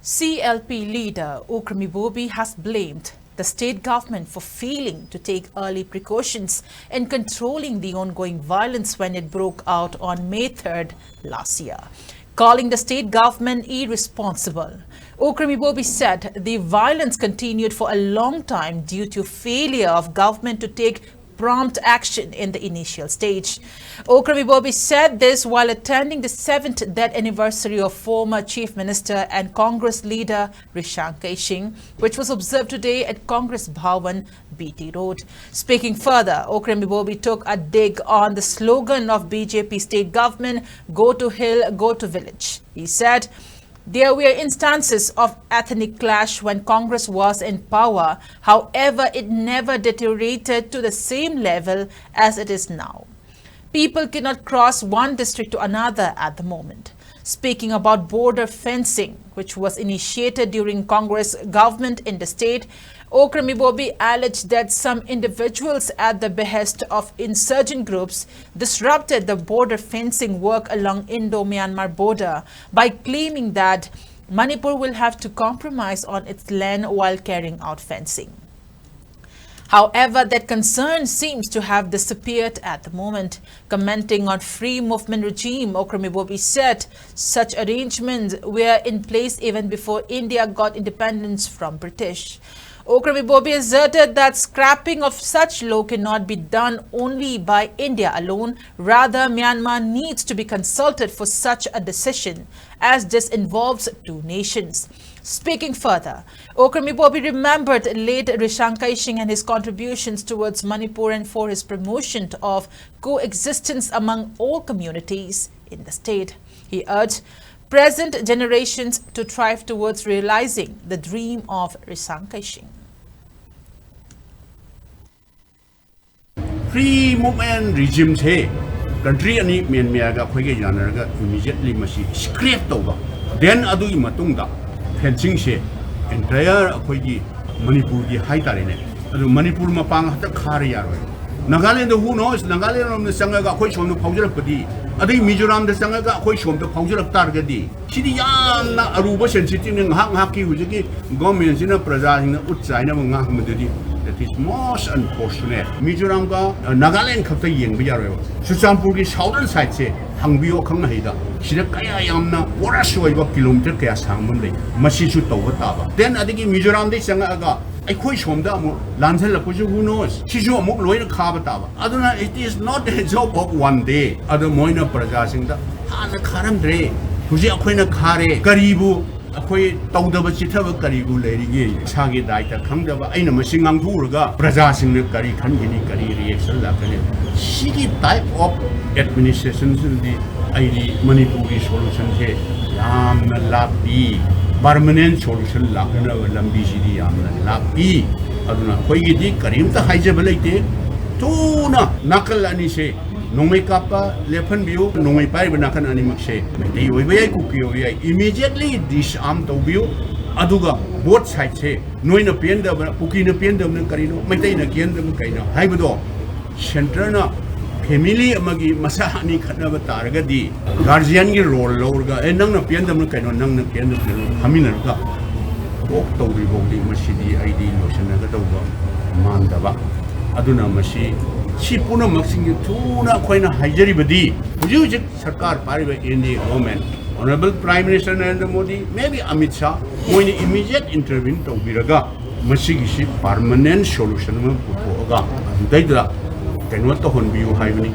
CLP leader Ibobi has blamed the state government for failing to take early precautions in controlling the ongoing violence when it broke out on May 3rd last year, calling the state government irresponsible. Ibobi said the violence continued for a long time due to failure of government to take prompt action in the initial stage. Ibobi said this while attending the 7th death anniversary of former Chief Minister and Congress leader Rishankeshing, which was observed today at Congress Bhavan, BT Road. Speaking further, Ibobi took a dig on the slogan of BJP state government, "Go to hill, go to village." He said, "There were instances of ethnic clash when Congress was in power. However, it never deteriorated to the same level as it is now. People cannot cross one district to another at the moment." Speaking about border fencing, which was initiated during Congress government in the state, Ibobi alleged that some individuals at the behest of insurgent groups disrupted the border fencing work along Indo-Myanmar border by claiming that Manipur will have to compromise on its land while carrying out fencing. However, that concern seems to have disappeared at the moment. Commenting on free movement regime, Ibobi said such arrangements were in place even before India got independence from British. Ibobi asserted that scrapping of such law cannot be done only by India alone. Rather, Myanmar needs to be consulted for such a decision, as this involves two nations. Speaking further, Ibobi remembered late Rishankeshing and his contributions towards Manipur and for his promotion of coexistence among all communities in the state. He urged present generations to strive towards realizing the dream of Rishankeshing. Free movement regime se country ani Myanmar ga khoi ge yanar ga immediately masi scrape tawba then adui matung da fencing se entire khoi gi Manipur gi hai tare ne adu Manipur ma pang hata khar yaroi Nagaland who knows Nagaland the sanga ga khoi shom phawjal padi adu Mizoram the sanga ga khoi shom phawjal tar ga di sidi yam na aruba sensitive ne hak hak ki huji government sina praja sina utchai na nga hamdudi. That is most unfortunate. Mizoram ga Nagaland khapta yeng bi yaroi Chuchampur gi southern side se hangbio khang hai da sida kaya yamna porasoi ba kilometer kaya sangbam le masi chu taw ta ba then adigi Mizoram de sanga ga akhoi somda amu lanjal la puju who knows sisu amu loina khaba ta ba aduna it is not a job of one day adu moina praja singda hana kharam dre huji akhoina khare karibu akhoi tawdaba chithaba karibu lerige sagi daita khangdaba aina masing angthuraga praja singna kari khangini kari reaction la kane sigi type of administration di aidi Manipuri solution se yamna lapi permanent solution la kana lambi sidi yamna lapi aduna khoi gi di karim ta haijaba leite tuna nakal ani se nongmai kapa lephan biu nongmai pai bana kan ani makse dei oi bai ku ki oi immediately disarm to biu aduga both side se noina pen da puki na pen da na karino maitai na kian da kaino haibodo center na family amagi masa ani khatna ba targa di guardian gi role lorga e nang na pen da na kaino nang na pen da hamina ka ok to ri bo di masidi id lotion na ga to ba man da ba aduna masi si puna maksing tuna khoina haijari badi huju sarkar pariba India government Honorable Prime Minister Narendra Modi maybe Amit Shah moini immediate intervene to biraga masigi si permanent solution ma putoga daidra kenwa to honbiu haibani